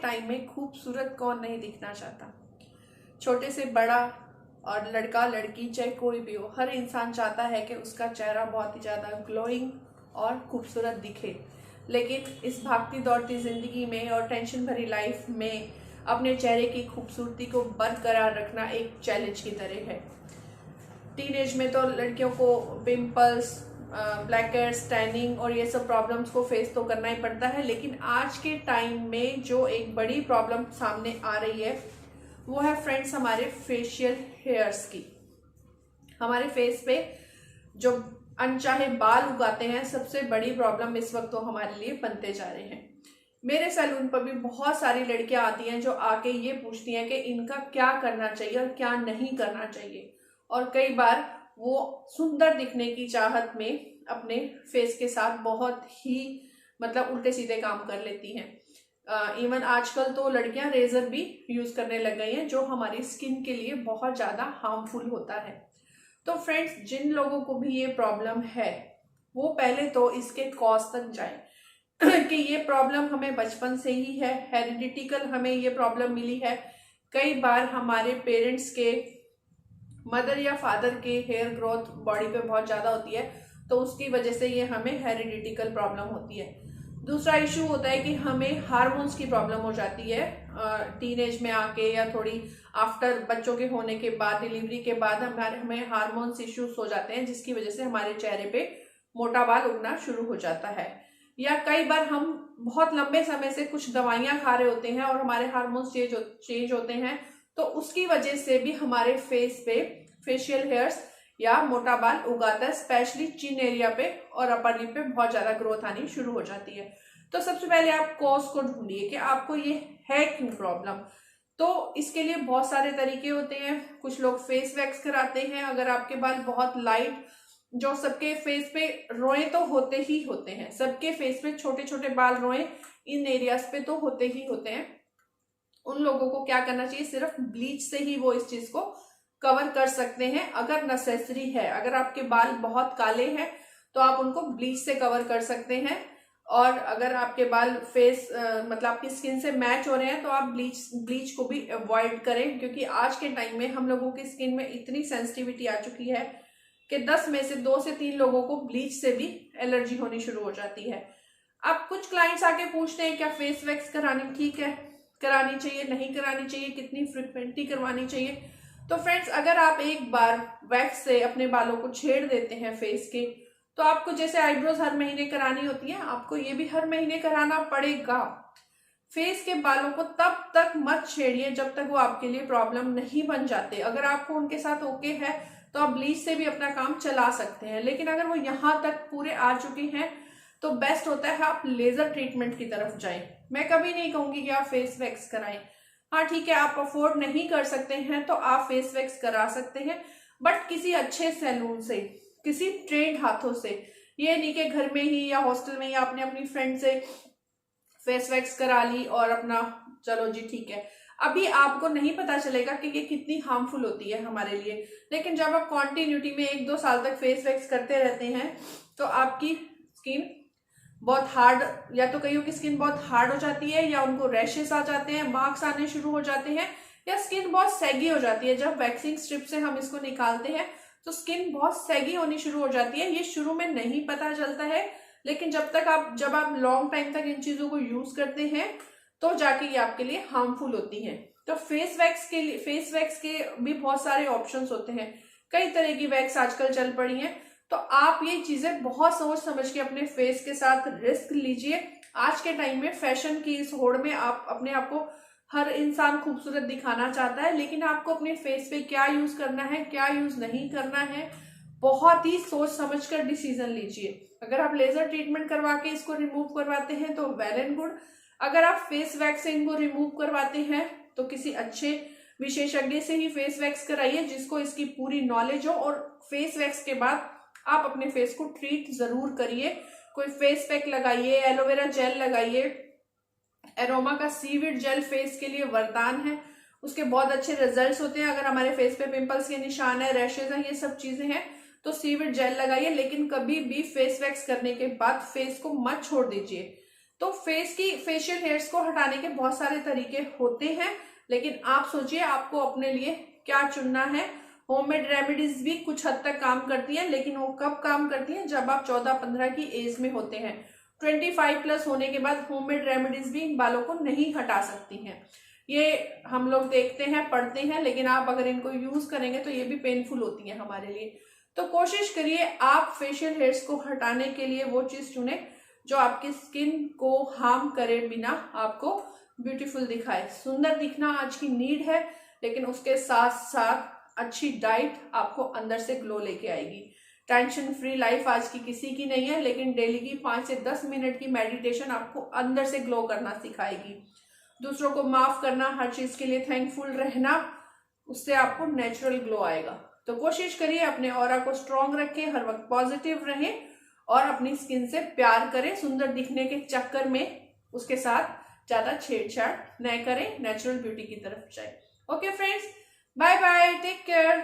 Time में खूबसूरत कौन नहीं दिखना चाहता। छोटे से बड़ा और लड़का लड़की चाहे कोई भी हो, हर इंसान चाहता है कि उसका चेहरा बहुत ही ज़्यादा ग्लोइंग और खूबसूरत दिखे। लेकिन इस भागती दौड़ती ज़िंदगी में और टेंशन भरी लाइफ में अपने चेहरे की खूबसूरती को बरकरार रखना एक चैलेंज की तरह है। टीनेज में तो लड़कियों को पिंपल्स, ब्लैक हेड्स, टैनिंग और ये सब प्रॉब्लम्स को फेस तो करना ही पड़ता है। लेकिन आज के टाइम में जो एक बड़ी प्रॉब्लम सामने आ रही है वो है फ्रेंड्स हमारे फेशियल हेयर्स की। हमारे फेस पे जो अनचाहे बाल उगाते हैं, सबसे बड़ी प्रॉब्लम इस वक्त तो हमारे लिए बनते जा रहे हैं। मेरे सैलून पर भी बहुत सारी लड़कियां आती हैं जो आके ये पूछती हैं कि इनका क्या करना चाहिए और क्या नहीं करना चाहिए। और कई बार वो सुंदर दिखने की चाहत में अपने फेस के साथ बहुत ही उल्टे सीधे काम कर लेती हैं। इवन आजकल तो लड़कियां रेजर भी यूज करने लग गई हैं जो हमारी स्किन के लिए बहुत ज्यादा हार्मफुल होता है। तो फ्रेंड्स, जिन लोगों को भी ये प्रॉब्लम है वो पहले तो इसके कॉज तक जाएं कि ये प्रॉब्लम हमें बचपन से ही है, हेरिडिटिकल हमें ये प्रॉब्लम मिली है। कई बार हमारे पेरेंट्स के, मदर या फादर के हेयर ग्रोथ बॉडी पे बहुत ज़्यादा होती है, तो उसकी वजह से ये हमें हेरिडिटिकल प्रॉब्लम होती है। दूसरा इशू होता है कि हमें हार्मोन्स की प्रॉब्लम हो जाती है टीनेज में आके या थोड़ी आफ्टर बच्चों के होने के बाद, डिलीवरी के बाद हमें हार्मोन्स इश्यूज हो जाते हैं, जिसकी वजह से हमारे चेहरे पे मोटा बाल उगना शुरू हो जाता है। या कई बार हम बहुत लंबे समय से कुछ दवाइयां खा रहे होते हैं और हमारे हार्मोन्स चेंज होते हैं, तो उसकी वजह से भी हमारे फेस पे फेशियल हेयर्स या मोटा बाल उगाता है, स्पेशली चिन एरिया पे और अपर लिप पे बहुत ज्यादा ग्रोथ आनी शुरू हो जाती है। तो सबसे पहले आप कॉज को ढूंढिए कि आपको ये है क्यों प्रॉब्लम। तो इसके लिए बहुत सारे तरीके होते हैं। कुछ लोग फेस वैक्स कराते हैं। अगर आपके बाल बहुत लाइट, जो सबके फेस पे रोए तो होते ही होते हैं, सबके फेस पे छोटे छोटे बाल रोए इन एरियाज पे तो होते ही होते हैं, उन लोगों को क्या करना चाहिए, सिर्फ ब्लीच से ही वो इस चीज को कवर कर सकते हैं अगर नेसेसरी है। अगर आपके बाल बहुत काले हैं तो आप उनको ब्लीच से कवर कर सकते हैं। और अगर आपके बाल फेस आपकी स्किन से मैच हो रहे हैं तो आप ब्लीच को भी अवॉइड करें, क्योंकि आज के टाइम में हम लोगों की स्किन में इतनी सेंसिटिविटी आ चुकी है कि 10 में से 2 से 3 लोगों को ब्लीच से भी एलर्जी होनी शुरू हो जाती है। अब कुछ क्लाइंट्स आके पूछते हैं क्या फेस वैक्स करानी ठीक है, करानी चाहिए, नहीं करानी चाहिए, कितनी फ्रिक्वेंटली करवानी चाहिए। तो फ्रेंड्स, अगर आप एक बार वैक्स से अपने बालों को छेड़ देते हैं फेस के, तो आपको जैसे आईब्रोज हर महीने करानी होती है, आपको ये भी हर महीने कराना पड़ेगा। फेस के बालों को तब तक मत छेड़िए जब तक वो आपके लिए प्रॉब्लम नहीं बन जाते। अगर आपको उनके साथ ओके है तो आप ब्लीच से भी अपना काम चला सकते हैं। लेकिन अगर वो यहाँ तक पूरे आ चुके हैं तो बेस्ट होता है आप लेजर ट्रीटमेंट की तरफ जाएं। मैं कभी नहीं कहूंगी कि आप फेस वैक्स कराएं। हाँ ठीक है, आप अफोर्ड नहीं कर सकते हैं तो आप फेस वैक्स करा सकते हैं, बट किसी अच्छे सैलून से, किसी ट्रेंड हाथों से। ये नहीं कि घर में ही या हॉस्टल में या आपने अपनी फ्रेंड से फेस वैक्स करा ली और अपना चलो जी ठीक है। अभी आपको नहीं पता चलेगा कि ये कितनी हार्मफुल होती है हमारे लिए। लेकिन जब आप कॉन्टिन्यूटी में 1-2 साल तक फेस वैक्स करते रहते हैं तो आपकी स्किन बहुत हार्ड, या तो कईयों की स्किन बहुत हार्ड हो जाती है, या उनको रैशेस आ जाते हैं, मार्क्स आने शुरू हो जाते हैं, या स्किन बहुत सैगी हो जाती है। जब वैक्सिंग स्ट्रिप से हम इसको निकालते हैं तो स्किन बहुत सैगी होनी शुरू हो जाती है। ये शुरू में नहीं पता चलता है, लेकिन जब आप लॉन्ग टाइम तक इन चीजों को यूज करते हैं तो जाके ये आपके लिए हार्मफुल होती हैं। तो फेस वैक्स के भी बहुत सारे ऑप्शंस होते हैं। कई तरह की वैक्स आजकल चल पड़ी हैं। तो आप ये चीजें बहुत सोच समझ के अपने फेस के साथ रिस्क लीजिए। आज के टाइम में फैशन की इस होड़ में आप अपने आप को, हर इंसान खूबसूरत दिखाना चाहता है, लेकिन आपको अपने फेस पे क्या यूज करना है, क्या यूज नहीं करना है, बहुत ही सोच समझ कर डिसीजन लीजिए। अगर आप लेजर ट्रीटमेंट करवा के इसको रिमूव करवाते हैं तो वेल एंड गुड। अगर आप फेस वैक्स से इनको रिमूव करवाते हैं तो किसी अच्छे विशेषज्ञ से ही फेस वैक्स कराइए जिसको इसकी पूरी नॉलेज हो। और फेस वैक्स के बाद आप अपने फेस को ट्रीट जरूर करिए। कोई फेस पैक लगाइए, एलोवेरा जेल लगाइए। एरोमा का सीविड जेल फेस के लिए वरदान है, उसके बहुत अच्छे रिजल्ट्स होते हैं। अगर हमारे फेस पे पिंपल्स के निशान है, रैशेज हैं, ये सब चीजें हैं तो सीविड जेल लगाइए। लेकिन कभी भी फेस वैक्स करने के बाद फेस को मत छोड़ दीजिए। तो फेस की फेशियल हेयर्स को हटाने के बहुत सारे तरीके होते हैं, लेकिन आप सोचिए आपको अपने लिए क्या चुनना है। होममेड रेमेडीज भी कुछ हद तक काम करती हैं, लेकिन वो कब काम करती हैं, जब आप 14-15 की एज में होते हैं। 25 प्लस होने के बाद होममेड रेमेडीज भी इन बालों को नहीं हटा सकती हैं। ये हम लोग देखते हैं, पढ़ते हैं, लेकिन आप अगर इनको यूज करेंगे तो ये भी पेनफुल होती है हमारे लिए। तो कोशिश करिए आप फेशियल हेयर्स को हटाने के लिए वो चीज चुने जो आपकी स्किन को हार्म करे बिना आपको ब्यूटीफुल दिखाए। सुंदर दिखना आज की नीड है, लेकिन उसके साथ साथ अच्छी डाइट आपको अंदर से ग्लो लेके आएगी। टेंशन फ्री लाइफ आज की किसी की नहीं है, लेकिन डेली की 5 से 10 मिनट की मेडिटेशन आपको अंदर से ग्लो करना सिखाएगी। दूसरों को माफ करना, हर चीज के लिए थैंकफुल रहना, उससे आपको नेचुरल ग्लो आएगा। तो कोशिश करिए अपने ऑरा को स्ट्रांग रखें, हर वक्त पॉजिटिव रहें और अपनी स्किन से प्यार करें। सुंदर दिखने के चक्कर में उसके साथ ज्यादा छेड़छाड़ न करें, नेचुरल ब्यूटी की तरफ जाए। Okay friends, bye bye, take care.